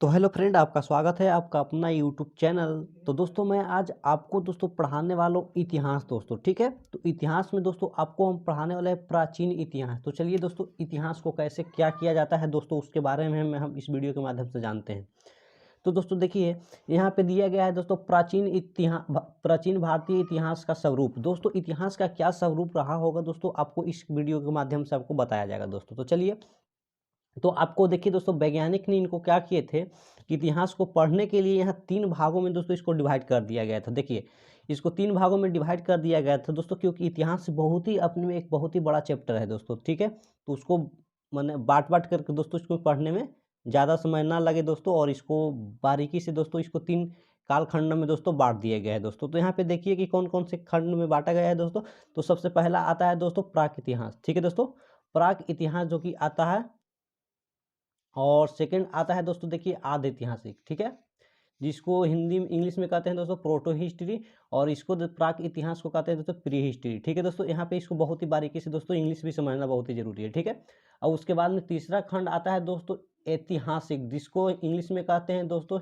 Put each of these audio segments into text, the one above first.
तो hello friend, आपका स्वागत है आपका अपना यूट्यूब चैनल। तो दोस्तों मैं आज आपको पढ़ाने वाला हूँ इतिहास दोस्तों, ठीक है। तो इतिहास में दोस्तों आपको हम पढ़ाने वाले हैं प्राचीन इतिहास। तो चलिए दोस्तों, इतिहास को कैसे क्या किया जाता है दोस्तों, उसके बारे में हम इस वीडियो के माध्यम से जानते हैं। तो दोस्तों देखिए, यहाँ पे दिया गया है दोस्तों प्राचीन भारतीय इतिहास का स्वरूप। दोस्तों इतिहास का क्या स्वरूप रहा होगा दोस्तों, आपको इस वीडियो के माध्यम से आपको बताया जाएगा दोस्तों। तो चलिए, तो आपको देखिए दोस्तों, वैज्ञानिक ने इनको क्या किए थे कि इतिहास को पढ़ने के लिए यहाँ 3 भागों में दोस्तों इसको डिवाइड कर दिया गया था। देखिए, इसको 3 भागों में डिवाइड कर दिया गया था दोस्तों, क्योंकि इतिहास बहुत ही अपने में एक बहुत ही बड़ा चैप्टर है दोस्तों, ठीक है। तो उसको मैंने बाँट-बाँट करके दोस्तों इसको पढ़ने में ज़्यादा समय ना लगे दोस्तों, और इसको बारीकी से दोस्तों इसको 3 कालखंड में दोस्तों बाँट दिया गया है दोस्तों। तो यहाँ पे देखिए कि कौन-कौन से खंड में बाँटा गया है दोस्तों। तो सबसे पहला आता है दोस्तों प्राक इतिहास, ठीक है दोस्तों। प्राक इतिहास जो कि आता है, और सेकंड आता है दोस्तों देखिए आदि ऐतिहासिक, ठीक है, जिसको हिंदी में इंग्लिश में कहते हैं दोस्तों प्रोटो हिस्ट्री, और इसको प्राक इतिहास को कहते हैं दोस्तों प्री हिस्ट्री, ठीक है दोस्तों। यहाँ पे इसको बहुत ही बारीकी से दोस्तों इंग्लिश भी समझना बहुत ही जरूरी है, ठीक है। और उसके बाद में तीसरा खंड आता है दोस्तों ऐतिहासिक, जिसको इंग्लिश में कहते हैं दोस्तों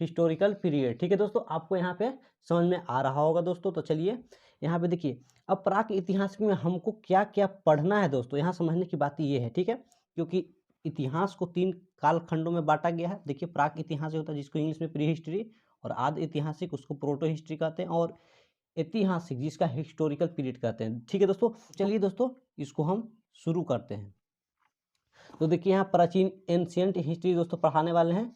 हिस्टोरिकल पीरियड, ठीक है दोस्तों। आपको यहाँ पे समझ में आ रहा होगा दोस्तों। तो चलिए यहाँ पे देखिए, अब प्राक इतिहास में हमको क्या क्या पढ़ना है दोस्तों, यहाँ समझने की बात ये है, ठीक है। क्योंकि इतिहास को 3 कालखंडों में बांटा गया है। देखिए, प्राक इतिहास होता है जिसको इंग्लिश में प्री हिस्ट्री, और आदि ऐतिहासिक उसको प्रोटो हिस्ट्री कहते हैं, और ऐतिहासिक जिसका हिस्टोरिकल पीरियड कहते हैं, ठीक है दोस्तों। चलिए दोस्तों, इसको हम शुरू करते हैं। तो देखिए, यहाँ प्राचीन एंशियंट हिस्ट्री दोस्तों पढ़ाने वाले हैं।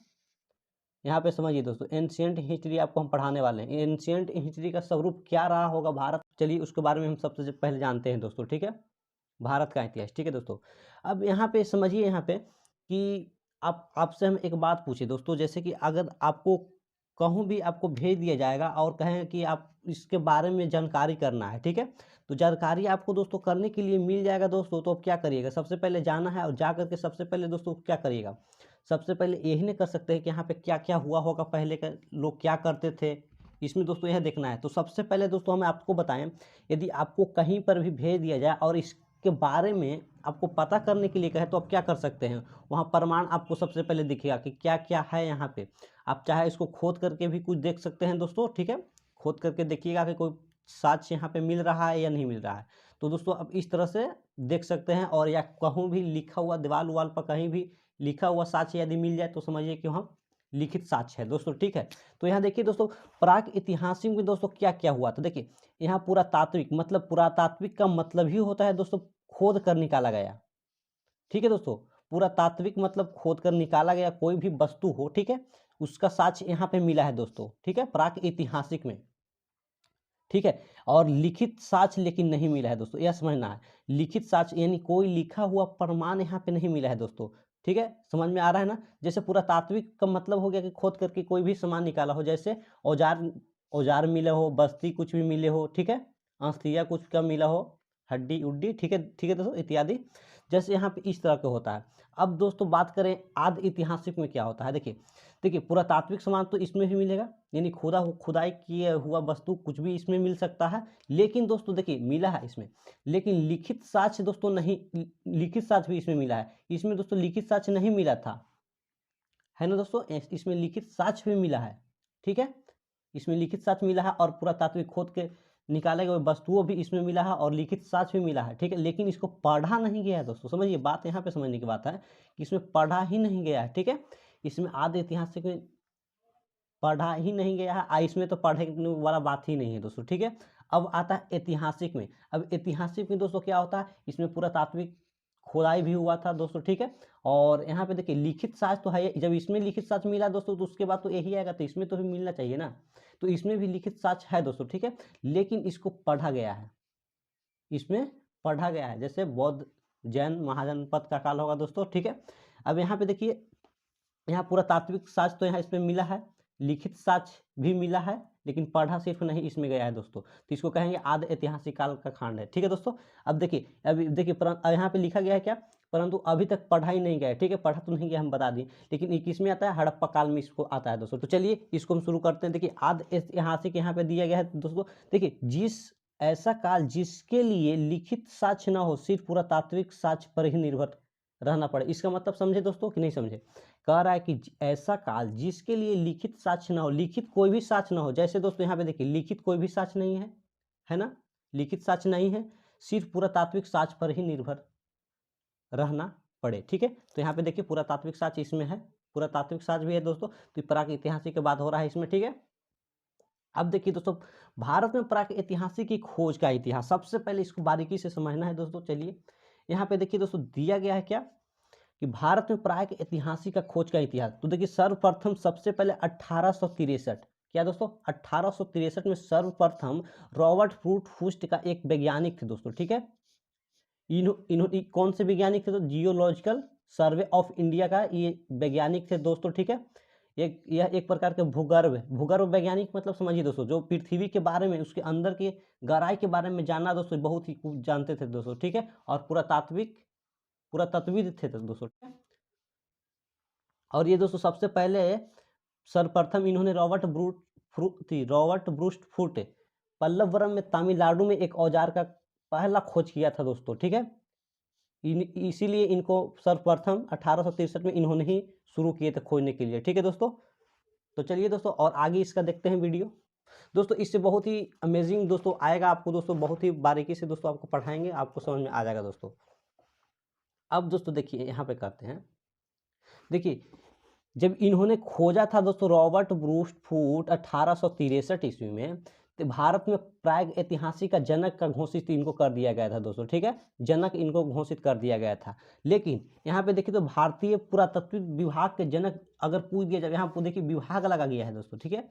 यहाँ पे समझिए दोस्तों, एंशियंट हिस्ट्री आपको हम पढ़ाने वाले हैं। एंशियंट हिस्ट्री का स्वरूप क्या रहा होगा भारत, चलिए उसके बारे में हम सबसे पहले जानते हैं दोस्तों, ठीक है। भारत का इतिहास, ठीक है दोस्तों। अब यहाँ पे समझिए, यहाँ पे कि आप आपसे हम एक बात पूछे दोस्तों, जैसे कि अगर आपको कहूँ भी आपको भेज दिया जाएगा और कहें कि आप इसके बारे में जानकारी करना है, ठीक है। तो जानकारी आपको दोस्तों करने के लिए मिल जाएगा दोस्तों। तो अब क्या करिएगा, सबसे पहले जाना है और जा करके सबसे पहले दोस्तों क्या करिएगा, सबसे पहले यही नहीं कर सकते हैं कि यहाँ पे क्या क्या हुआ होगा, पहले के लोग क्या करते थे, इसमें दोस्तों यह देखना है। तो सबसे पहले दोस्तों हमें आपको बताएं, यदि आपको कहीं पर भी भेज दिया जाए और इसके बारे में आपको पता करने के लिए कहे, तो आप क्या कर सकते हैं, वहाँ प्रमाण आपको सबसे पहले दिखेगा कि क्या क्या है यहाँ पे। आप चाहे इसको खोद करके भी कुछ देख सकते हैं दोस्तों, ठीक है। खोद करके देखिएगा कि कोई साक्ष्य यहाँ पे मिल रहा है या नहीं मिल रहा है। तो दोस्तों अब इस तरह से देख सकते हैं, और या कहूँ भी लिखा हुआ दीवार उवाल पर कहीं भी लिखा हुआ साक्ष्य यदि मिल जाए तो समझिए कि वहाँ लिखित साक्ष्य है दोस्तों, ठीक है। तो यहाँ देखिए दोस्तों, प्राक ऐतिहासिक में दोस्तों क्या क्या हुआ था। देखिए, यहाँ पुरातात्विक मतलब पुरातात्विक का मतलब ही होता है दोस्तों खोद कर निकाला गया, ठीक है दोस्तों। पुरातात्विक मतलब खोद कर निकाला गया कोई भी वस्तु हो, ठीक है, उसका साक्ष्य यहाँ पे मिला है दोस्तों, ठीक है, प्राक ऐतिहासिक में, ठीक है। और लिखित साक्ष्य लेकिन नहीं मिला है दोस्तों, यह समझना है। लिखित साक्ष्य यानी कोई लिखा हुआ प्रमाण यहाँ पे नहीं मिला है दोस्तों, ठीक है। समझ में आ रहा है ना। जैसे पुरातात्विक का मतलब हो गया कि खोद करके कोई भी सामान निकाला हो, जैसे औजार औजार मिले हो, बस्ती कुछ भी मिले हो, ठीक है, अस्थिया कुछ का मिला हो, हड्डी उड्डी, ठीक है दोस्तों, इत्यादि। जैसे यहाँ पे इस तरह का होता है। अब दोस्तों बात करें आदि ऐतिहासिक में क्या होता है। देखिए देखिए, पुरातात्विक सामान तो इसमें भी मिलेगा, यानी खुदाई किए हुआ वस्तु कुछ भी इसमें मिल सकता है। लेकिन दोस्तों देखिए, मिला है इसमें, लेकिन लिखित साक्ष्य दोस्तों नहीं, लिखित साक्ष्य भी इसमें मिला है। इसमें दोस्तों लिखित साक्ष्य नहीं मिला था, है ना दोस्तों। इसमें लिखित साक्ष्य भी मिला है, ठीक है। इसमें लिखित साक्ष्य मिला है, और पुरातात्विक खोद के निकाले गए वस्तुओं भी इसमें मिला है, और लिखित साक्ष्य भी मिला है, ठीक है। लेकिन इसको पढ़ा नहीं गया है दोस्तों, समझिए बात यहाँ पे समझने की बात है कि इसमें पढ़ा ही नहीं गया है, ठीक है। इसमें आदि ऐतिहासिक में पढ़ा ही नहीं गया है, इसमें तो पढ़ने वाला बात ही नहीं है दोस्तों, ठीक है। अब आता है ऐतिहासिक में। अब ऐतिहासिक में दोस्तों क्या होता है, इसमें पुरातात्विक खुदाई भी हुआ था दोस्तों, ठीक है। और यहाँ पे देखिए लिखित साक्ष्य तो है, जब इसमें लिखित साक्ष्य मिला दोस्तों तो उसके बाद तो यही आएगा, तो इसमें तो भी मिलना चाहिए ना। तो इसमें भी लिखित साक्ष्य है दोस्तों, ठीक है, लेकिन इसको पढ़ा गया है, इसमें पढ़ा गया है। जैसे बौद्ध जैन महाजनपद का काल होगा दोस्तों, ठीक है। अब यहाँ पे देखिए, यहाँ पुरातात्विक साक्ष्य तो यहाँ इसमें मिला है, लिखित साक्ष्य भी मिला है, लेकिन पढ़ा सिर्फ नहीं इसमें गया है दोस्तों। तो इसको कहेंगे आदि ऐतिहासिक काल का खंड है, ठीक है दोस्तों। अब देखिए, अभी देखिए यहाँ पे लिखा गया है क्या, परंतु अभी तक पढ़ा ही नहीं गया है, ठीक है, पढ़ा तो नहीं गया हम बता दिए, लेकिन ये किस में आता है, हड़प्पा काल में इसको आता है दोस्तों। तो चलिए इसको हम शुरू करते हैं। देखिए आदि ऐतिहासिक यहाँ पे दिया गया है दोस्तों। देखिए, जिस ऐसा काल जिसके लिए लिखित साक्ष्य ना हो, सिर्फ पुरातात्विक साक्ष्य पर ही निर्भर रहना पड़े। इसका मतलब समझे दोस्तों कि नहीं समझे। कह रहा है कि ऐसा काल जिसके लिए लिखित साक्ष्य ना हो, लिखित कोई भी साक्ष्य ना हो। जैसे दोस्तों यहाँ पे देखिए लिखित कोई भी साक्ष्य नहीं है ना, लिखित साक्ष्य नहीं है, सिर्फ पुरातात्विक साक्ष्य पर ही निर्भर रहना पड़े। ठीक है, तो यहाँ पे देखिए पुरातात्विक साक्ष्य इसमें है, पुरातात्विक साक्ष्य भी है दोस्तों, तो प्राक ऐतिहासिक की बात हो रहा है इसमें। ठीक है, अब देखिए दोस्तों भारत में प्राक ऐतिहासिक की खोज का इतिहास, सबसे पहले इसको बारीकी से समझना है दोस्तों। चलिए यहाँ पे देखिए दोस्तों दिया गया है क्या कि भारत में प्राक ऐतिहासिक का खोज का इतिहास। तो देखिए सर्वप्रथम सबसे पहले 1863, क्या दोस्तों 1863 में सर्वप्रथम रॉबर्ट फ्रूट फुस्ट का एक वैज्ञानिक थे दोस्तों। ठीक है, इन्होंने कौन से वैज्ञानिक थे? तो जियोलॉजिकल सर्वे ऑफ इंडिया का ये वैज्ञानिक थे दोस्तों। ठीक है, यह एक प्रकार के भूगर्भ वैज्ञानिक, मतलब समझिए दोस्तों जो पृथ्वी के बारे में, उसके अंदर के गहराई के बारे में जानना दोस्तों, बहुत ही कुछ जानते थे दोस्तों। ठीक है, और पुरातत्वविद थे दोस्तों। और ये दोस्तों सबसे पहले सर्वप्रथम इन्होंने रॉबर्ट ब्रूस्ट फुट पल्लवरम में तमिलनाडु में एक औजार का पहला खोज किया था दोस्तों। ठीक है, इसीलिए इनको सर्वप्रथम 1863 में इन्होंने ही शुरू किए थे खोजने के लिए। ठीक है दोस्तों, तो चलिए दोस्तों और आगे इसका देखते हैं वीडियो। दोस्तों इससे बहुत ही अमेजिंग दोस्तों आएगा आपको दोस्तों, बहुत ही बारीकी से दोस्तों आपको पढ़ाएंगे, आपको समझ में आ जाएगा दोस्तों। अब दोस्तों देखिए यहाँ पे करते हैं, देखिए जब इन्होंने खोजा था दोस्तों रॉबर्ट ब्रूस्ट फुट 1863 ईस्वी में, तो भारत में प्राग ऐतिहासिक का जनक का घोषित इनको कर दिया गया था दोस्तों। ठीक है, जनक इनको घोषित कर दिया गया था। लेकिन यहाँ पे देखिए तो भारतीय पुरातत्व विभाग के जनक अगर पूछ दिया जाए, यहाँ पर देखिए विभाग लगा गया है दोस्तों। ठीक है,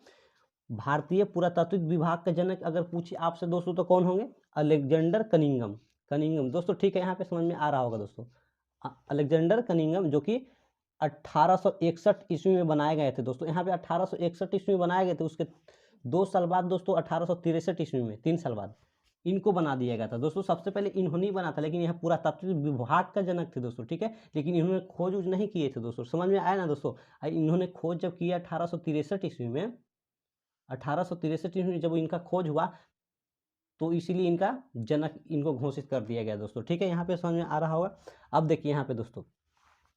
भारतीय पुरातत्व विभाग के जनक अगर पूछे आपसे दोस्तों तो कौन होंगे? अलेक्जेंडर कनिंघम दोस्तों। ठीक है, यहाँ पे समझ में आ रहा होगा दोस्तों, अलेक्जेंडर कनिंघम जो कि 1861 ईस्वी में बनाए गए थे दोस्तों। यहाँ पे 1861 ईस्वी में बनाए गए थे, उसके 2 साल बाद दोस्तों 1863 ईस्वी में, 3 साल बाद इनको बना दिया गया था दोस्तों। सबसे पहले इन्होंने ही बना था, लेकिन यह पुरातत्व विभाग का जनक थे दोस्तों। ठीक है, लेकिन इन्होंने खोज उज नहीं किए थे दोस्तों, समझ में आया ना दोस्तों। इन्होंने खोज जब किया 1863 ईस्वी में, 1863 ईस्वी में जब इनका खोज हुआ, तो इसीलिए इनका जनक इनको घोषित कर दिया गया दोस्तों। ठीक है, यहाँ पे समझ में आ रहा होगा। अब देखिए यहाँ पे दोस्तों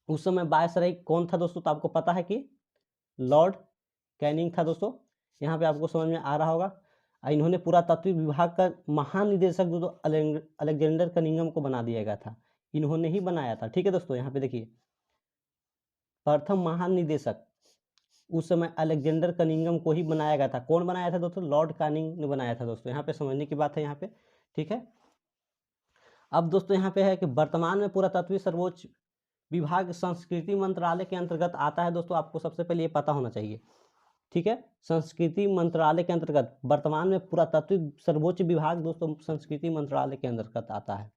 उस समय वायसराय कौन था दोस्तों? तो आपको पता है कि लॉर्ड कैनिंग था दोस्तों। यहाँ पे आपको समझ में आ रहा होगा। इन्होंने पुरातत्व विभाग का महानिदेशक दोस्तों अलेक्जेंडर कनिंघम को बना दिया गया था, इन्होंने ही बनाया था। ठीक है दोस्तों, यहाँ पे देखिए प्रथम महानिदेशक उस समय अलेक्जेंडर कनिंघम को ही बनाया गया था। कौन बनाया था दोस्तों? लॉर्ड कैनिंग ने बनाया था दोस्तों। यहाँ पे समझने की बात है यहाँ पे। ठीक है, अब दोस्तों यहाँ पे है कि वर्तमान में पुरातत्व सर्वोच्च विभाग संस्कृति मंत्रालय के अंतर्गत आता है दोस्तों, आपको सबसे पहले ये पता होना चाहिए। ठीक है, संस्कृति मंत्रालय के अंतर्गत वर्तमान में पुरातत्व सर्वोच्च विभाग दोस्तों संस्कृति मंत्रालय के अंतर्गत आता है।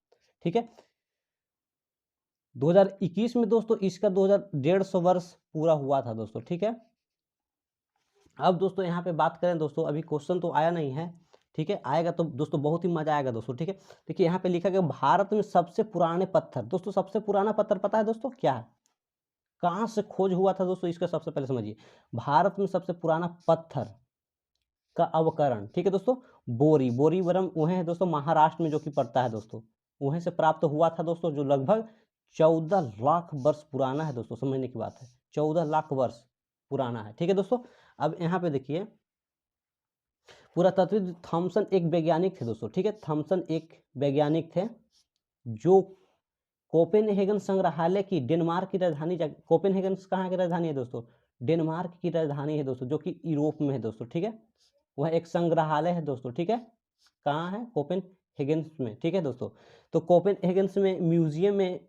ठीक है, 2021 में दोस्तों इसका 150 वर्ष पूरा हुआ था दोस्तों। ठीक है, अब दोस्तों यहाँ पे बात करें दोस्तों, अभी क्वेश्चन तो आया नहीं है। ठीक है, आएगा तो दोस्तों बहुत ही मजा आएगा दोस्तों। ठीक है, देखिए यहाँ पे लिखा गया भारत में सबसे पुराने पत्थर। दोस्तों सबसे पुराना पत्थर पता है दोस्तों क्या है? कहाँ से खोज हुआ था दोस्तों? इसका सबसे पहले समझिए, भारत में सबसे पुराना पत्थर का अवकरण, ठीक है दोस्तों, बोरीवरम वह है दोस्तों महाराष्ट्र में जो कि पड़ता है दोस्तों, वहीं से प्राप्त हुआ था दोस्तों, जो लगभग 14 लाख वर्ष पुराना है दोस्तों। समझने की बात है, 14 लाख वर्ष पुराना है। ठीक है दोस्तों, अब यहाँ पे देखिए पुरातत्वविद थॉमसन एक वैज्ञानिक थे दोस्तों। ठीक है, थॉमसन एक वैज्ञानिक थे जो कोपेनहेगन संग्रहालय की डेनमार्क की राजधानी, कोपेनहेगन कहाँ की राजधानी है दोस्तों? डेनमार्क की राजधानी है दोस्तों, जो कि यूरोप में है दोस्तों। ठीक है, वह एक संग्रहालय है दोस्तों। ठीक है, कहाँ है? कोपेनहेगन में। ठीक है दोस्तों, तो कोपेनहेगन में म्यूजियम में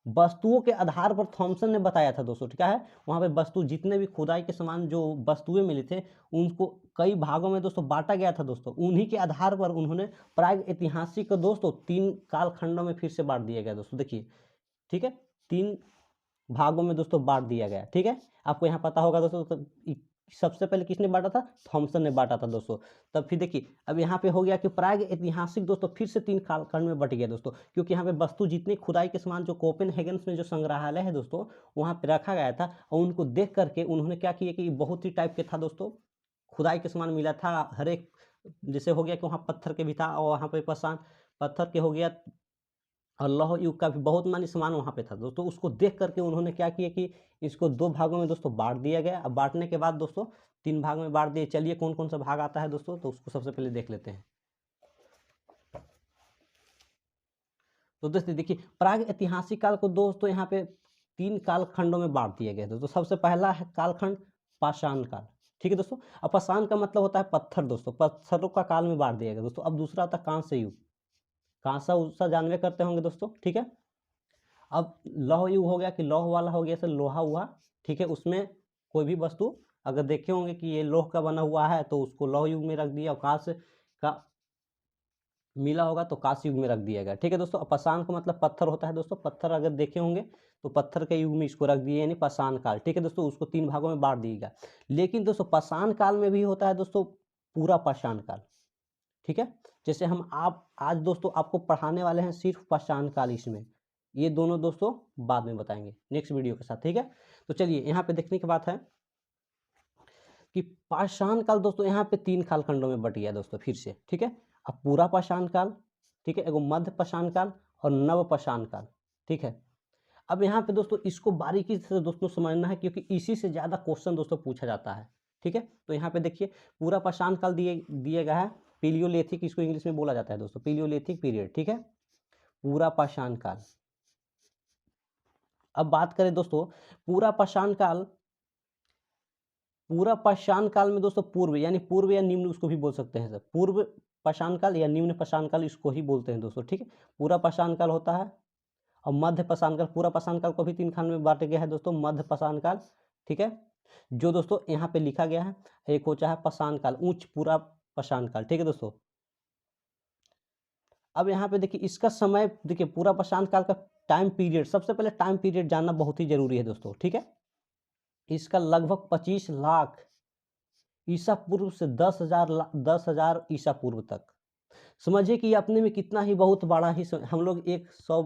वस्तुओं के आधार पर थॉमसन ने बताया था दोस्तों। ठीक है, वहाँ पे वस्तु जितने भी खुदाई के समान जो वस्तुएं मिली थे उनको कई भागों में दोस्तों बांटा गया था दोस्तों। उन्हीं के आधार पर उन्होंने प्राग ऐतिहासिक को दोस्तों 3 कालखंडों में फिर से बांट दिया गया दोस्तों। देखिए, ठीक है, 3 भागों में दोस्तों बांट दिया गया। ठीक है, आपको यहाँ पता होगा दोस्तों, तो सबसे पहले किसने बांटा था? थॉमसन ने बांटा था दोस्तों। तब फिर देखिए अब यहाँ पे हो गया कि प्राग ऐतिहासिक दोस्तों फिर से 3 कालखंड में बट गया दोस्तों, क्योंकि यहाँ पे वस्तु जितनी खुदाई के समान जो कोपेनहेगन में जो संग्रहालय है दोस्तों वहाँ पे रखा गया था, और उनको देख करके उन्होंने क्या किया कि बहुत ही टाइप के था दोस्तों, खुदाई के समान मिला था हर एक। जैसे हो गया कि वहाँ पत्थर के भी था, और वहाँ पे पत्थर के हो गया, और लौह युग का भी बहुत मानी सामान वहाँ पे था दोस्तों। उसको देख करके उन्होंने क्या किया कि इसको 2 भागों में दोस्तों बांट दिया गया। अब बांटने के बाद दोस्तों 3 भाग में बांट दिए। चलिए कौन कौन सा भाग आता है दोस्तों, तो उसको सबसे पहले देख लेते हैं। तो दोस्तों देखिए, प्राग ऐतिहासिक काल को दोस्तों यहाँ पे 3 कालखंडों में बांट दिया गया दोस्तों। सबसे पहला है कालखंड पाषाण काल, ठीक है दोस्तों। अब पाषाण का मतलब होता है पत्थर दोस्तों, पत्थरों का काल में बांट दिया गया दोस्तों। अब दूसरा होता है कांस्य युग, कांसा उसका जानवे करते होंगे दोस्तों, ठीक है। अब लौह युग हो गया कि लौह वाला हो गया, जैसे लोहा हुआ, ठीक है। उसमें कोई भी वस्तु अगर देखे होंगे कि ये लोह का बना हुआ है तो उसको लौह युग में रख दिया। और कांस्य का मिला होगा तो कांस्य युग में रख दिया गया, ठीक है दोस्तों। पाषाण का मतलब पत्थर होता है दोस्तों, पत्थर अगर देखे होंगे तो पत्थर के युग में इसको रख दिए, यानी पाषाण काल, ठीक है दोस्तों। उसको 3 भागों में बांट दिएगा। लेकिन दोस्तों पाषाण काल में भी होता है दोस्तों पूरा पाषाण काल, ठीक है। जैसे हम आप आज दोस्तों आपको पढ़ाने वाले हैं सिर्फ पाषाण काल, इसमें ये दोनों दोस्तों बाद में बताएंगे नेक्स्ट वीडियो के साथ, ठीक है। तो चलिए यहाँ पे देखने की बात है कि पाषाण काल दोस्तों यहाँ पे 3 कालखंडों में बट गया दोस्तों फिर से, ठीक है। अब पूरा पाषाण काल, ठीक है, एगो मध्य पाषाण काल और नव पाषाण काल, ठीक है। अब यहाँ पे दोस्तों इसको बारीकी से दोस्तों समझना है, क्योंकि इसी से ज़्यादा क्वेश्चन दोस्तों पूछा जाता है, ठीक है। तो यहाँ पे देखिए पूरा पाषाण काल दिए गया है, पीलियोलिथिक इसको इंग्लिश में बोला जाता है दोस्तों, पीलियोलिथिक पीरियड, ठीक है, पूरा पाषाण काल। अब बात करें दोस्तों पूरा पाषाण काल, पूरा पाषाण काल में दोस्तों पूर्व यानी पूर्व या निम्न उसको भी बोल सकते हैं सर, पूर्व पाषाण काल या निम्न पाषाण काल इसको ही बोलते हैं दोस्तों, ठीक है। पूरा पाषाण काल होता है और मध्य पाषाण काल। पूरा पाषाण काल को भी 3 खंड में बांटा गया है दोस्तों, मध्य पाषाण काल, ठीक है, जो दोस्तों यहाँ पे लिखा गया है। एक होता है पाषाण काल, उच्च पूरा पाषाण काल, ठीक है दोस्तों। अब यहाँ पे देखिए इसका समय, देखिए पूरा पाषाण काल का टाइम पीरियड, सबसे पहले टाइम पीरियड जानना बहुत ही जरूरी है दोस्तों, ठीक है। इसका लगभग 25 लाख ईसा पूर्व से 10,000 ईसा पूर्व तक। समझिए कि अपने में कितना ही बहुत बड़ा ही हम लोग एक 100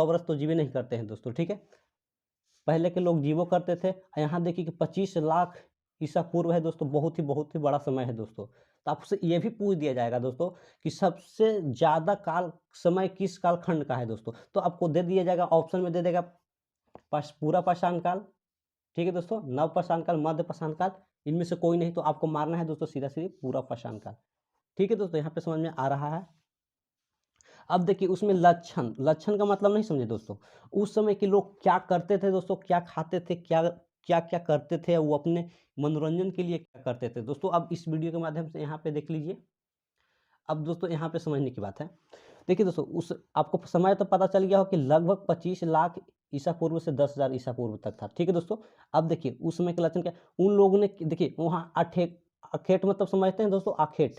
वर्ष तो जीवे नहीं करते हैं दोस्तों, ठीक है। पहले के लोग जीवो करते थे। यहाँ देखिए कि 25 लाख ईसा पूर्व है दोस्तों, बहुत ही बड़ा समय है दोस्तों। तो आपसे ये भी पूछ दिया जाएगा दोस्तों कि सबसे ज़्यादा काल समय किस कालखंड का है दोस्तों, तो आपको दे दिया जाएगा, ऑप्शन में दे देगा पूरा पाषाण काल, ठीक है दोस्तों, नव पाषाण काल, मध्य पाषाण काल, इनमें से कोई नहीं। तो आपको मारना है दोस्तों सीधा सीधा पूरा पाषाण काल, ठीक है दोस्तों। यहाँ पे समझ में आ रहा है। अब देखिए उसमें लक्षण, लक्षण का मतलब नहीं समझे दोस्तों, उस समय के लोग क्या करते थे दोस्तों, क्या खाते थे, क्या क्या क्या करते थे, वो अपने मनोरंजन के लिए क्या करते थे दोस्तों। अब इस वीडियो के माध्यम से यहाँ पे देख लीजिए। अब दोस्तों यहाँ पे समझने की बात है, देखिए दोस्तों उस आपको समय तो पता चल गया हो कि लगभग 25 लाख ईसा पूर्व से 10,000 ईसा पूर्व तक था, ठीक है दोस्तों। अब देखिए उस समय के लक्षण क्या, उन लोगों ने देखिए वहाँ अखेट मतलब समझते हैं दोस्तों, आखेट,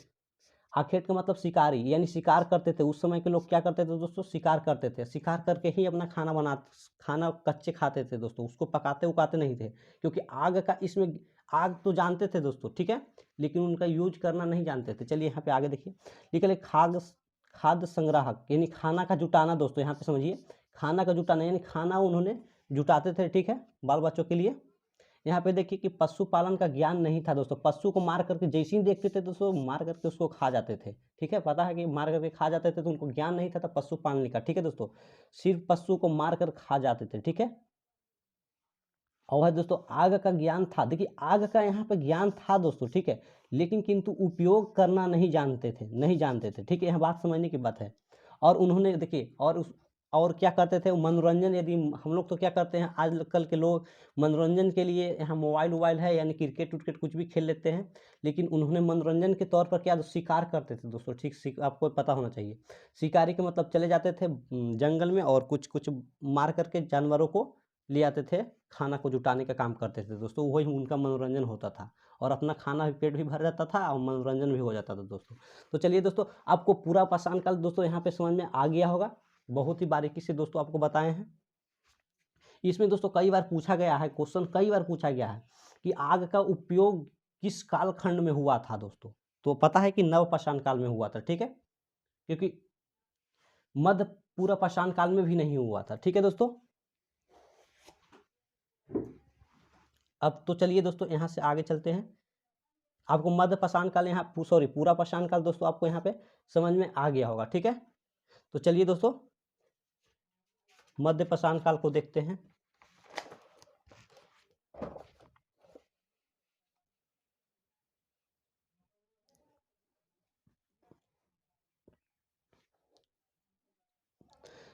आखेट का मतलब शिकारी, यानी शिकार करते थे। उस समय के लोग क्या करते थे दोस्तों, शिकार करते थे, शिकार करके ही अपना खाना कच्चे खाते थे दोस्तों, उसको पकाते उकाते नहीं थे, क्योंकि आग का इसमें, आग तो जानते थे दोस्तों, ठीक है, लेकिन उनका यूज करना नहीं जानते थे। चलिए यहाँ पे आगे देखिए, निकले खाद्य संग्राहक, यानी खाना का जुटाना दोस्तों, यहाँ पे समझिए खाना का जुटाना, यानी खाना उन्होंने जुटाते थे, ठीक है, बाल बच्चों के लिए। यहाँ पे देखिए कि पशुपालन का ज्ञान नहीं था दोस्तों, पशु को मार करके जैसे ही देखते थे दोस्तों मार करके उसको खा जाते थे, ठीक है, पता है कि मार करके खा जाते थे, तो उनको ज्ञान नहीं था पशुपालन का, ठीक है दोस्तों, सिर्फ पशु को मार कर खा जाते थे, ठीक है। और है दोस्तों आग का ज्ञान था, देखिए आग का यहाँ पे ज्ञान था दोस्तों, ठीक है, लेकिन किंतु उपयोग करना नहीं जानते थे, ठीक है, यह बात समझने की बात है। और उन्होंने देखिए और क्या करते थे मनोरंजन, यदि हम लोग तो क्या करते हैं आजकल के लोग मनोरंजन के लिए यहाँ मोबाइल है, यानी क्रिकेट उर्केट कुछ भी खेल लेते हैं, लेकिन उन्होंने मनोरंजन के तौर पर क्या शिकार करते थे दोस्तों, ठीक, आपको पता होना चाहिए। शिकारी के मतलब चले जाते थे जंगल में और कुछ कुछ मार करके जानवरों को ले आते थे, खाना को जुटाने का काम करते थे दोस्तों, वही उनका मनोरंजन होता था, और अपना खाना भी पेट भी भर जाता था और मनोरंजन भी हो जाता था दोस्तों। तो चलिए दोस्तों आपको पूरा पाषाण काल दोस्तों यहाँ पे समझ में आ गया होगा, बहुत ही बारीकी से दोस्तों आपको बताए हैं। इसमें दोस्तों कई बार पूछा गया है क्वेश्चन, कई बार पूछा गया है कि आग का उपयोग किस कालखंड में हुआ था दोस्तों, तो पता है कि नव पाषाण काल में हुआ था, ठीक है, क्योंकि मध्य पूरा पाषाण काल में भी नहीं हुआ था, ठीक है दोस्तों। अब तो चलिए दोस्तों यहाँ से आगे चलते हैं। आपको मध्य पाषाण काल यहाँ पूरा पाषाण काल दोस्तों आपको यहाँ पे समझ में आ गया होगा, ठीक है। तो चलिए दोस्तों मध्य पाषाण काल को देखते हैं।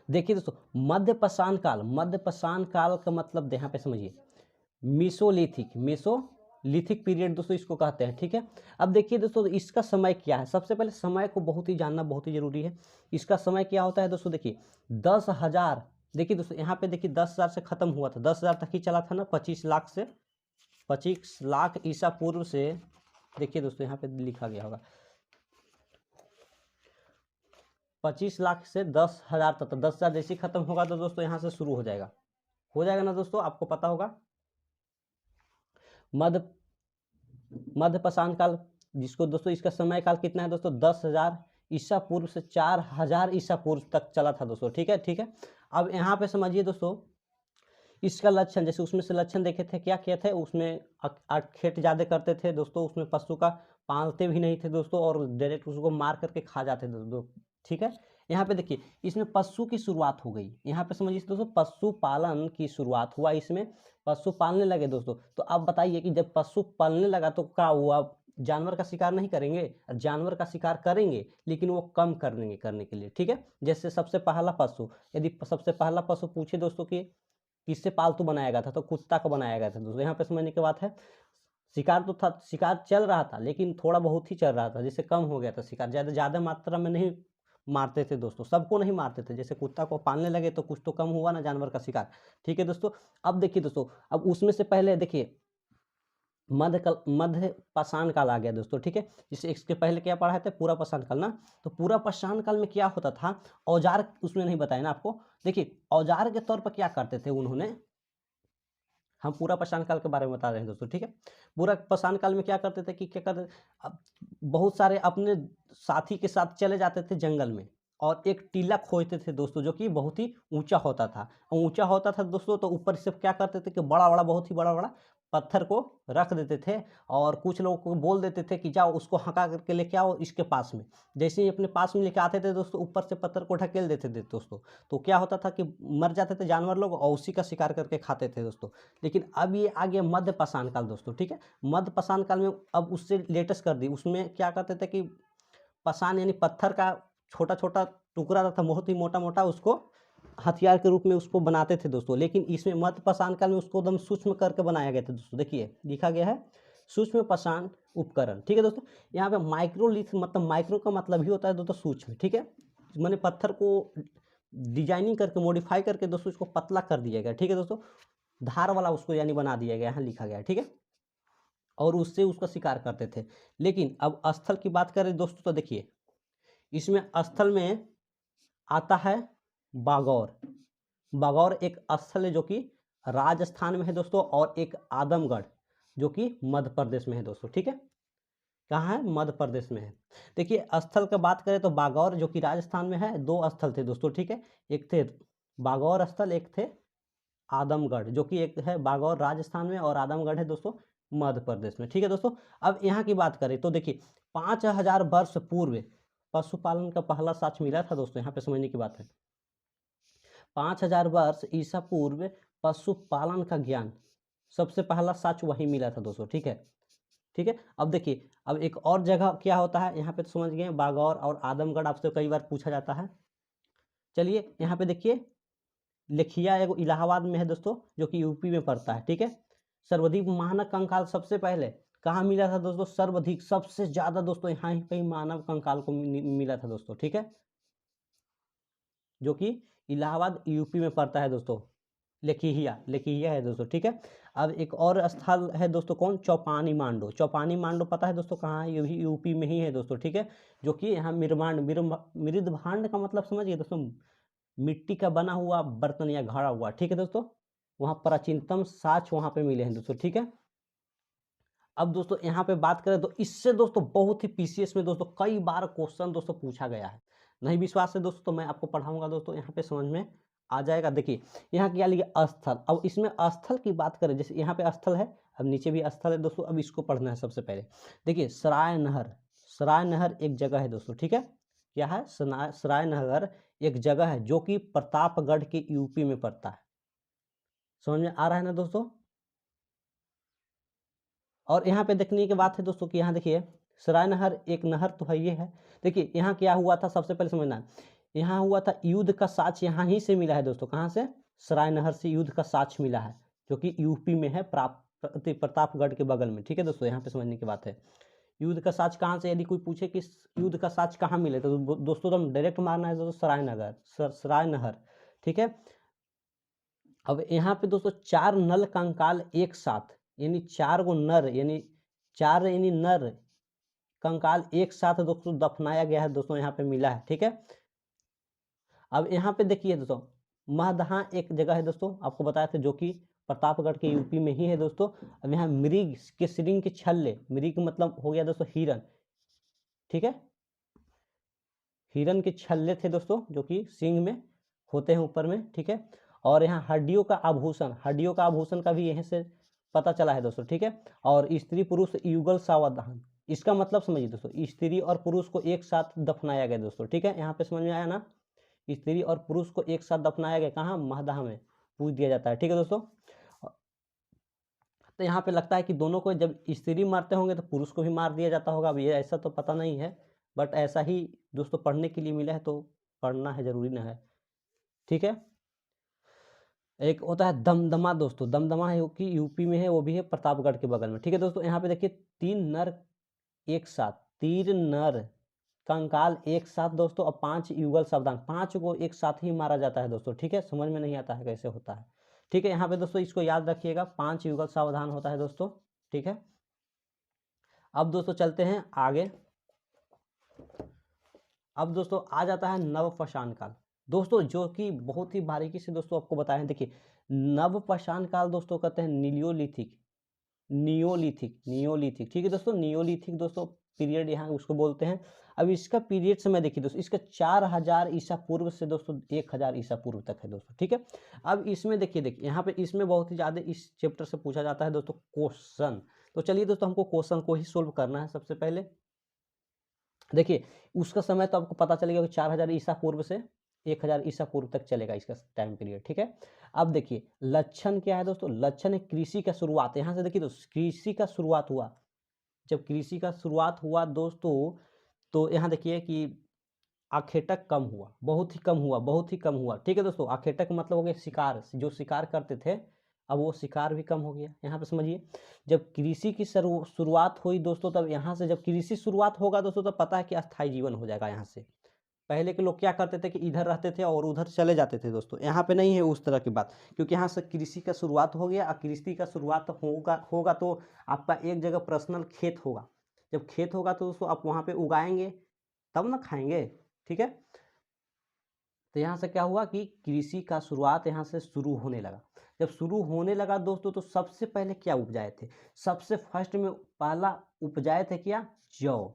देखिए दोस्तों, मध्य पाषाण काल का मतलब यहाँ पे समझिए मेसोलिथिक पीरियड दोस्तों इसको कहते हैं, ठीक है। अब देखिए दोस्तों, इसका समय क्या है, सबसे पहले समय को बहुत ही जानना बहुत ही जरूरी है। इसका समय क्या होता है दोस्तों, देखिए 10,000, देखिए दोस्तों यहाँ पे देखिए 10,000 से खत्म हुआ था, 10,000 तक ही चला था ना, 25 लाख से, 25 लाख ईसा पूर्व से, देखिए दोस्तों यहाँ पे लिखा गया होगा 25 लाख से 10,000 तक, 10,000 जैसे ही खत्म होगा तो दोस्तों यहाँ से शुरू हो जाएगा ना दोस्तों, आपको पता होगा। मध्य पाषाण काल, जिसको दोस्तों इसका समय काल कितना है दोस्तों, 10,000 ईसा पूर्व से 4,000 ईसा पूर्व तक चला था दोस्तों, ठीक है। अब यहाँ पे समझिए दोस्तों, इसका लक्षण, जैसे उसमें से लक्षण देखे थे, क्या किए थे उसमें, खेत ज़्यादा करते थे दोस्तों, उसमें पशु का पालते भी नहीं थे दोस्तों, और डायरेक्ट उसको मार करके खा जाते थे दोस्तों, ठीक है। यहाँ पे देखिए इसमें पशु की शुरुआत हो गई, यहाँ पे समझिए दोस्तों पशु पालन की शुरुआत हुआ, इसमें पशु पालने लगे दोस्तों। तो अब बताइए कि जब पशु पालने लगा तो क्या हुआ, जानवर का शिकार नहीं करेंगे, जानवर का शिकार करेंगे लेकिन वो कम करने के लिए, ठीक है। जैसे सबसे पहला पशु, यदि सबसे पहला पशु पूछे दोस्तों कि किससे पालतू बनाया गया था, तो कुत्ता को बनाया गया था दोस्तों। यहाँ पे समझने की बात है, शिकार तो था, शिकार चल रहा था लेकिन थोड़ा बहुत ही चल रहा था, जिससे कम हो गया था शिकार, ज़्यादा मात्रा में नहीं मारते थे दोस्तों, सबको नहीं मारते थे, जैसे कुत्ता को पालने लगे तो कुछ तो कम हुआ ना जानवर का शिकार, ठीक है दोस्तों। अब देखिए दोस्तों, अब उसमें से पहले देखिए मध्य पाषाण काल आ गया दोस्तों, ठीक है। जिससे इसके पहले क्या पढ़ा थे, पूरा पाषाण काल ना, तो पूरा पाषाण काल में क्या होता था, औजार उसमें नहीं बताया ना आपको। देखिए औजार के तौर पर क्या करते थे उन्होंने, हम पूरा पाषाण काल के बारे में बता रहे हैं दोस्तों, ठीक है। पूरा पाषाण काल में क्या करते थे कि क्या करते, बहुत सारे अपने साथी के साथ चले जाते थे जंगल में, और एक टीला खोजते थे दोस्तों, जो कि बहुत ही ऊंचा होता था, ऊंचा होता था दोस्तों। तो ऊपर से क्या करते थे कि बड़ा बड़ा, बहुत ही बड़ा बड़ा पत्थर को रख देते थे, और कुछ लोगों को बोल देते थे कि जाओ उसको हका करके लेके आओ इसके पास में। जैसे ही अपने पास में लेके आते थे दोस्तों, ऊपर से पत्थर को ढकेल देते थे दोस्तों, तो क्या होता था कि मर जाते थे जानवर लोग, और उसी का शिकार करके खाते थे दोस्तों। लेकिन अब ये आ गया मध्य पाषाण काल दोस्तों, ठीक है। मध्य पाषाण काल में अब उससे लेटेस्ट कर दी, उसमें क्या करते थे कि पाषाण यानी पत्थर का छोटा छोटा टुकड़ा रहता, बहुत ही मोटा मोटा, उसको हथियार के रूप में उसको बनाते थे दोस्तों। लेकिन इसमें मध्य पाषाण काल में उसको एकदम सूक्ष्म करके बनाया गया था दोस्तों, देखिए लिखा गया है सूक्ष्म पाषाण उपकरण, ठीक है दोस्तों। यहाँ पे माइक्रोलिथ, मतलब माइक्रो का मतलब ही होता है दोस्तों सूक्ष्म, ठीक है। मैंने पत्थर को डिजाइनिंग करके, मॉडिफाई करके दोस्तों इसको पतला कर दिया गया, ठीक है दोस्तों, धार वाला उसको यानी बना दिया गया, यहाँ लिखा गया है, ठीक है। और उससे उसका शिकार करते थे। लेकिन अब स्थल की बात करें दोस्तों, तो देखिए इसमें स्थल में आता है बागौर। बागौर एक स्थल है जो कि राजस्थान में है दोस्तों, और एक आदमगढ़ जो कि मध्य प्रदेश में है दोस्तों, ठीक है। कहाँ है, मध्य प्रदेश में है। देखिए स्थल की बात करें तो बागौर जो कि राजस्थान में है, दो स्थल थे दोस्तों, ठीक है। एक थे बागौर स्थल, एक थे आदमगढ़, जो कि एक है बागौर राजस्थान में, और आदमगढ़ है दोस्तों मध्य प्रदेश में, ठीक है दोस्तों। अब यहाँ की बात करें तो देखिए 5,000 वर्ष पूर्व पशुपालन का पहला साक्ष्य मिला था दोस्तों, यहाँ पे समझने की बात है। 5,000 वर्ष ईसा पूर्व पशुपालन का ज्ञान, सबसे पहला साक्ष्य वही मिला था दोस्तों, ठीक है। ठीक है, अब देखिए अब एक और जगह क्या होता है, यहाँ पे तो समझ गए बागौर और आदमगढ़, आपसे कई बार पूछा जाता है। चलिए यहाँ पे देखिए लेखिया एगो इलाहाबाद में है दोस्तों, जो कि यूपी में पड़ता है, ठीक है। सर्वाधिक मानव कंकाल सबसे पहले कहाँ मिला था दोस्तों, सर्वाधिक सबसे ज्यादा दोस्तों यहाँ ही कहीं मानव कंकाल को मिला था दोस्तों, ठीक है, जो कि इलाहाबाद यूपी में पड़ता है दोस्तों। लेखिया है दोस्तों, ठीक है। अब एक और स्थल है दोस्तों, कौन, चौपानी मांडो। चौपानी मांडो पता है दोस्तों कहाँ है, ये भी यूपी में ही है दोस्तों, ठीक है। जो कि यहाँ मृदभांड का मतलब समझिए दोस्तों, मिट्टी का बना हुआ बर्तन या घड़ा हुआ, ठीक है दोस्तों। वहाँ प्राचीनतम साक्ष्य वहाँ पे मिले हैं दोस्तों, ठीक है। अब दोस्तों यहाँ पे बात करें तो इससे दोस्तों बहुत ही पीसीएस में दोस्तों कई बार क्वेश्चन दोस्तों पूछा गया है। नहीं विश्वास है दोस्तों, तो मैं आपको पढ़ाऊंगा दोस्तों, यहाँ पे समझ में आ जाएगा। देखिए यहाँ क्या लिखा, स्थल। अब इसमें स्थल की बात करें, जैसे यहाँ पे स्थल है, अब नीचे भी स्थल है दोस्तों। अब इसको पढ़ना है सबसे पहले। देखिए सराय नहर एक जगह है दोस्तों, ठीक है। क्या है, सराय नहर एक जगह है जो कि प्रतापगढ़ के यूपी में पड़ता है। समझ में आ रहा है ना दोस्तों। और यहाँ पे देखने की बात है दोस्तों कि यहाँ देखिए सराय नहर एक नहर तो है, ये है। देखिए यहाँ क्या हुआ था, सबसे पहले समझना है, यहाँ हुआ था युद्ध का साक्ष्य यहाँ ही से मिला है दोस्तों। कहाँ से? सराय नहर से युद्ध का साक्ष्य मिला है, जो कि यूपी में है, प्रतापगढ़ के बगल में। ठीक है दोस्तों, यहाँ पे समझने की बात है। युद्ध का साक्ष्य कहाँ से, यदि कोई पूछे कि युद्ध का साक्ष्य कहाँ मिले, तो दोस्तों एकदम डायरेक्ट मारना है दोस्तों, सराय नहर। ठीक है। अब यहाँ पे दोस्तों 4 नल कंकाल एक साथ, यानी 4 गो नर, यानी 4 यानी नर कंकाल एक साथ दोस्तों दफनाया गया है दोस्तों, यहाँ पे मिला है। ठीक है। अब यहाँ पे देखिए दोस्तों, महदहा एक जगह है दोस्तों, आपको बताया था, जो कि प्रतापगढ़ के यूपी में ही है दोस्तों। अब यहाँ मृग के श्रृंग के छल्ले, मृग मतलब हो गया दोस्तों हिरन। ठीक है। हिरन के छल्ले थे दोस्तों, जो कि सिंग में होते हैं ऊपर में। ठीक है। और यहाँ हड्डियों का आभूषण, हड्डियों का आभूषण का भी यहीं से पता चला है दोस्तों। ठीक है। और स्त्री पुरुष युगल सावधान, इसका मतलब समझिए दोस्तों, स्त्री और पुरुष को एक साथ दफनाया गया दोस्तों। ठीक है। यहाँ पे समझ में आया ना, स्त्री और पुरुष को एक साथ दफनाया गया, कहाँ? महदहा में पूछ दिया जाता है। ठीक है दोस्तों। तो यहाँ पे लगता है कि दोनों को, जब स्त्री मारते होंगे तो पुरुष को भी मार दिया जाता होगा। अब ये ऐसा तो पता नहीं है, बट ऐसा ही दोस्तों पढ़ने के लिए मिला है, तो पढ़ना है, जरूरी ना है। ठीक है। एक होता है दमदमा दोस्तों, दमदमा है कि यूपी में है, वो भी है प्रतापगढ़ के बगल में। ठीक है दोस्तों। यहाँ पे देखिए 3 नर एक साथ, 3 नर कंकाल एक साथ दोस्तों, और 5 युगल सावधान, 5 को एक साथ ही मारा जाता है दोस्तों। ठीक है। समझ में नहीं आता है कैसे होता है। ठीक है। यहाँ पे दोस्तों इसको याद रखिएगा, 5 युगल सावधान होता है दोस्तों। ठीक है। अब दोस्तों चलते हैं आगे। अब दोस्तों आ जाता है नवपाषाण काल दोस्तों, जो कि बहुत ही बारीकी से दोस्तों आपको बताया है। देखिए नवपाषाण काल दोस्तों कहते हैं नियोलिथिक, नियोलिथिक। ठीक है दोस्तों, नियोलिथिक दोस्तों पीरियड यहाँ उसको बोलते हैं। अब इसका पीरियड समय देखिए दोस्तों, इसका 4000 ईसा पूर्व से दोस्तों 1000 ईसा पूर्व तक है दोस्तों। ठीक है। अब इसमें देखिए यहाँ पे इसमें बहुत ही ज़्यादा इस चैप्टर से पूछा जाता है दोस्तों क्वेश्चन। तो चलिए दोस्तों हमको क्वेश्चन को ही सोल्व करना है। सबसे पहले देखिए उसका समय तो आपको पता चलेगा कि 4000 ईसा पूर्व से 1000 ईसा पूर्व तक चलेगा इसका टाइम पीरियड। ठीक है। अब देखिए लक्षण क्या है दोस्तों, लक्षण है कृषि का शुरुआत। यहाँ से देखिए दोस्तों कृषि का शुरुआत हुआ, जब कृषि का शुरुआत हुआ दोस्तों, तो यहाँ देखिए कि आखेटक कम हुआ, बहुत ही कम हुआ, बहुत ही कम हुआ। ठीक है दोस्तों, आखेटक मतलब हो गया शिकार, जो शिकार करते थे, अब वो शिकार भी कम हो गया। यहाँ पे समझिए जब कृषि की शुरुआत हुई दोस्तों, तब यहाँ से जब कृषि शुरुआत होगा दोस्तों, तब पता है कि अस्थायी जीवन हो जाएगा। यहाँ से पहले के लोग क्या करते थे कि इधर रहते थे और उधर चले जाते थे दोस्तों। यहाँ पे नहीं है उस तरह की बात, क्योंकि यहाँ से कृषि का शुरुआत हो गया। और कृषि का शुरुआत होगा तो आपका एक जगह पर्सनल खेत होगा। जब खेत होगा तो दोस्तों आप वहाँ पे उगाएंगे तब ना खाएंगे। ठीक है। तो यहाँ से क्या हुआ कि कृषि का शुरुआत यहाँ से शुरू होने लगा। जब शुरू होने लगा दोस्तों, तो सबसे पहले क्या उपजाए थे? सबसे फर्स्ट में पहला उपजाए थे क्या? जौ।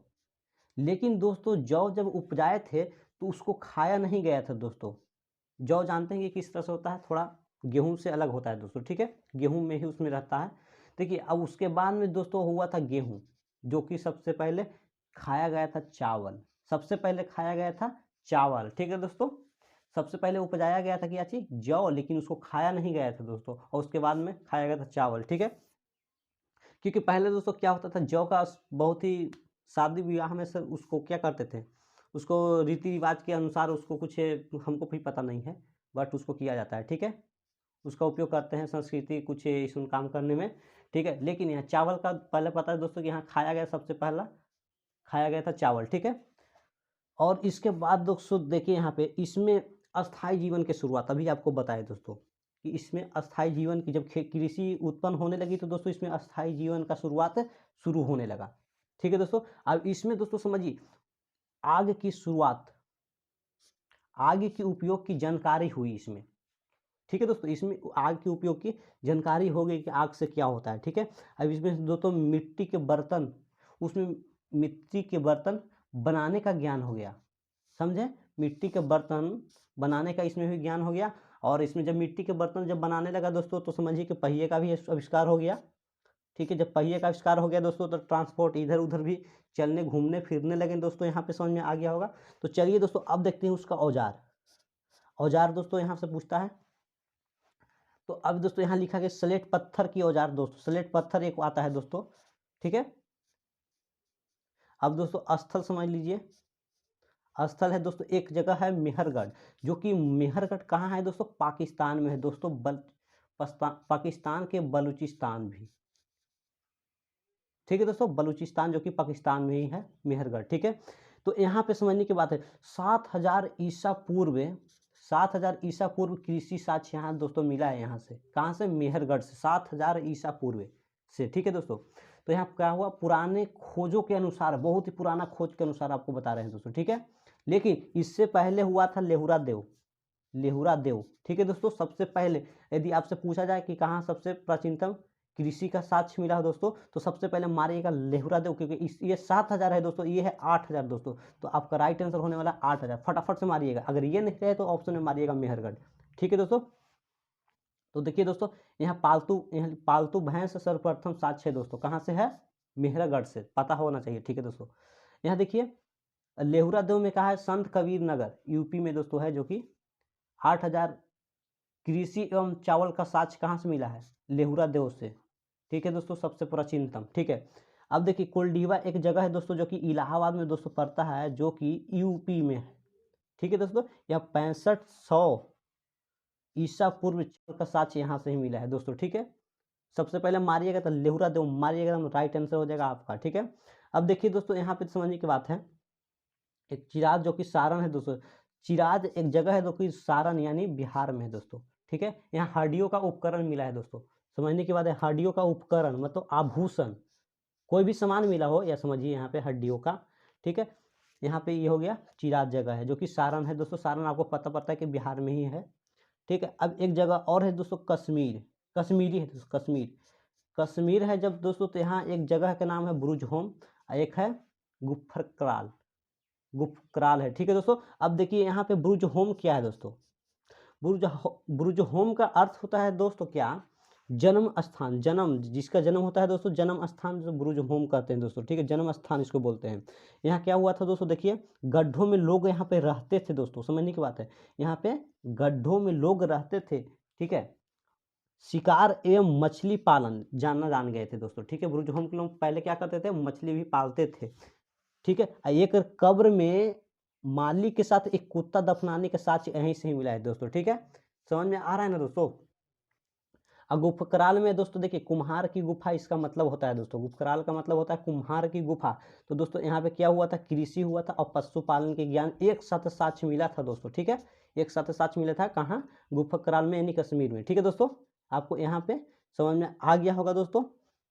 लेकिन दोस्तों जौ जब उपजाए थे तो उसको खाया नहीं गया था दोस्तों। जौ जानते हैं कि किस तरह से होता है, थोड़ा गेहूं से अलग होता है दोस्तों। ठीक है। गेहूं में ही उसमें रहता है। देखिए अब उसके बाद में दोस्तों हुआ था गेहूं, जो कि सबसे पहले खाया गया था चावल। सबसे पहले खाया गया था चावल। ठीक है दोस्तों। सबसे पहले उपजाया गया था क्या चीज? जौ, लेकिन उसको खाया नहीं गया था दोस्तों, और उसके बाद में खाया गया था चावल। ठीक है। क्योंकि पहले दोस्तों क्या होता था, जौ का बहुत ही शादी विवाह में सर उसको क्या करते थे, उसको रीति रिवाज के अनुसार उसको कुछ हमको भी पता नहीं है, बट उसको किया जाता है। ठीक है। उसका उपयोग करते हैं संस्कृति कुछ इस काम करने में। ठीक है। लेकिन यहाँ चावल का पहले पता है दोस्तों कि यहाँ खाया गया, सबसे पहला खाया गया था चावल। ठीक है। और इसके बाद दोस्तों देखिए यहाँ पे इसमें अस्थाई जीवन की शुरुआत अभी आपको बताए दोस्तों, कि इसमें अस्थाई जीवन की जब कृषि उत्पन्न होने लगी तो दोस्तों इसमें अस्थाई जीवन का शुरुआत शुरू होने लगा। ठीक है दोस्तों। अब इसमें दोस्तों समझिए आग की शुरुआत, आग के उपयोग की जानकारी हुई इसमें। ठीक है दोस्तों, इसमें आग के उपयोग की जानकारी हो गई कि आग से क्या होता है। ठीक है। अब इसमें दोस्तों मिट्टी के बर्तन, उसमें मिट्टी के बर्तन बनाने का ज्ञान हो गया। समझे? मिट्टी के बर्तन बनाने का इसमें भी ज्ञान हो गया। और इसमें जब मिट्टी के बर्तन जब बनाने लगा दोस्तों, तो समझिए कि पहिए का भी आविष्कार हो गया। ठीक है। जब पहिए का आविष्कार हो गया दोस्तों, तो ट्रांसपोर्ट इधर उधर भी चलने घूमने फिरने लगे दोस्तों। यहाँ पे समझ में आ गया होगा। तो चलिए दोस्तों अब देखते हैं उसका औजार। औजार दोस्तों यहाँ से पूछता है। तो अब दोस्तों यहाँ लिखा गया स्लेट पत्थर की औजार दोस्तों, स्लेट पत्थर एक आता है दोस्तों, ठीक है। अब दोस्तों स्थल समझ लीजिए, स्थल है दोस्तों, एक जगह है मेहरगढ़, जो कि मेहरगढ़ कहाँ है दोस्तों, पाकिस्तान में है दोस्तों, पाकिस्तान के बलूचिस्तान भी, ठीक है दोस्तों, बलूचिस्तान जो कि पाकिस्तान में ही है मेहरगढ़, ठीक है। तो यहाँ पे समझने की बात है 7000 ईसा पूर्व, 7000 ईसा पूर्व कृषि साक्ष्य यहाँ दोस्तों मिला है, यहाँ से कहाँ से, मेहरगढ़ से 7000 ईसा पूर्व से, ठीक है दोस्तों। तो यहाँ क्या हुआ, पुराने खोजों के अनुसार, बहुत ही पुराना खोज के अनुसार आपको बता रहे हैं दोस्तों, ठीक है। लेकिन इससे पहले हुआ था लेहुरा देव, लेहुरा देव, ठीक है दोस्तों। सबसे पहले यदि आपसे पूछा जाए कि कहाँ सबसे प्राचीनतम कृषि का साक्ष्य मिला है दोस्तों, तो सबसे पहले मारिएगा लेहुरा देव, क्योंकि इस ये 7000 है दोस्तों, ये है 8000 दोस्तों। तो आपका राइट आंसर होने वाला 8000, फटाफट से मारिएगा। अगर ये नहीं रहे तो ऑप्शन में मारिएगा मेहरगढ़, ठीक है दोस्तों। तो देखिए दोस्तों, यहाँ पालतू भैंस सर्वप्रथम साक्ष्य है दोस्तों, कहाँ से है, मेहरगढ़ से, पता होना चाहिए, ठीक है दोस्तों। यहाँ देखिए लेहुरा देव में कहा है संत कबीर नगर यूपी में दोस्तों है, जो कि 8000 कृषि एवं चावल का साक्ष्य कहाँ से मिला है, लेहुरा देव से, ठीक है दोस्तों, सबसे प्राचीनतम, ठीक है। अब देखिए कुलडीवा एक जगह है दोस्तों, जो कि इलाहाबाद में दोस्तों पड़ता है, जो कि यूपी में है, ठीक है दोस्तों। यह 6500 ईसा पूर्व का साक्ष्य यहाँ से ही मिला है दोस्तों, ठीक है। सबसे पहले मारिएगा तो लेहुरा देव मारिएगा, राइट आंसर हो जाएगा आपका, ठीक है। अब देखिए दोस्तों, यहाँ पे समझने की बात है, एक चिराज जो कि सारण है दोस्तों, चिराज एक जगह है जो कि सारण यानी बिहार में है दोस्तों, ठीक है। यहाँ हड्डियों का उपकरण मिला है दोस्तों, समझने की बात है, हड्डियों का उपकरण मतलब आभूषण, कोई भी सामान मिला हो या समझिए यहाँ पे हड्डियों का, ठीक है। यहाँ पे ये हो गया चिराज जगह है, जो कि सारण है दोस्तों, सारण आपको पता है कि बिहार में ही है, ठीक है। अब एक जगह और है दोस्तों कश्मीर, कश्मीरी है दोस्तों, कश्मीर, कश्मीर है जब दोस्तों, तो यहाँ एक जगह का नाम है बुरुज होम, एक है गुफरक्राल, गुफक्राल है, ठीक है दोस्तों। अब देखिए यहाँ पे बुरुज होम क्या है दोस्तों, बुरुज होम का अर्थ होता है दोस्तों क्या, जन्म स्थान, जन्म जिसका जन्म होता है दोस्तों, जन्म स्थान जो बुरुज होम कहते हैं दोस्तों, ठीक है, जन्म स्थान इसको बोलते हैं। यहाँ क्या हुआ था दोस्तों, देखिए गड्ढों में लोग यहाँ पे रहते थे दोस्तों, समझने की बात है, यहाँ पे गड्ढों में लोग रहते थे, ठीक है। शिकार एवं मछली पालन जान गए थे दोस्तों, ठीक है। बुरुज होम के लोग पहले क्या करते थे, मछली भी पालते थे, ठीक है। एक कब्र में माली के साथ एक कुत्ता दफनाने के साक्ष्य यहीं से ही मिला है दोस्तों, ठीक है। समझ में आ रहा है ना दोस्तों। अब गुफकराल में दोस्तों देखिए कुम्हार की गुफा इसका मतलब होता है दोस्तों, गुफकराल का मतलब होता है कुम्हार की गुफा। तो दोस्तों यहाँ पे क्या हुआ था, कृषि हुआ था और पशुपालन के ज्ञान एक साथ साक्ष्य मिला था दोस्तों, ठीक है। एक साथ साक्ष्य मिला था कहाँ, गुफकराल में यानी कश्मीर में, ठीक है दोस्तों। आपको यहाँ पे समझ में आ गया होगा दोस्तों।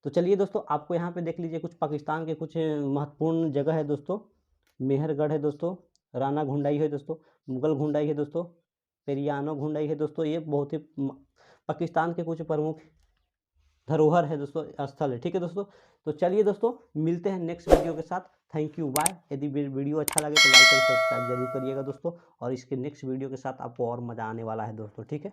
तो चलिए दोस्तों, आपको यहाँ पे देख लीजिए कुछ पाकिस्तान के कुछ महत्वपूर्ण जगह है दोस्तों, मेहरगढ़ है दोस्तों, राना घुंडाई है दोस्तों, मुगल घुंडाई है दोस्तों, पेरियानो घुंडाई है दोस्तों, ये बहुत ही पाकिस्तान के कुछ प्रमुख धरोहर है दोस्तों, स्थल है, ठीक है दोस्तों। तो चलिए दोस्तों, मिलते हैं नेक्स्ट वीडियो के साथ, थैंक यू, बाय। यदि वीडियो अच्छा लगे तो लाइक और सब्सक्राइब जरूर करिएगा दोस्तों, और इसके नेक्स्ट वीडियो के साथ आपको और मज़ा आने वाला है दोस्तों, ठीक है।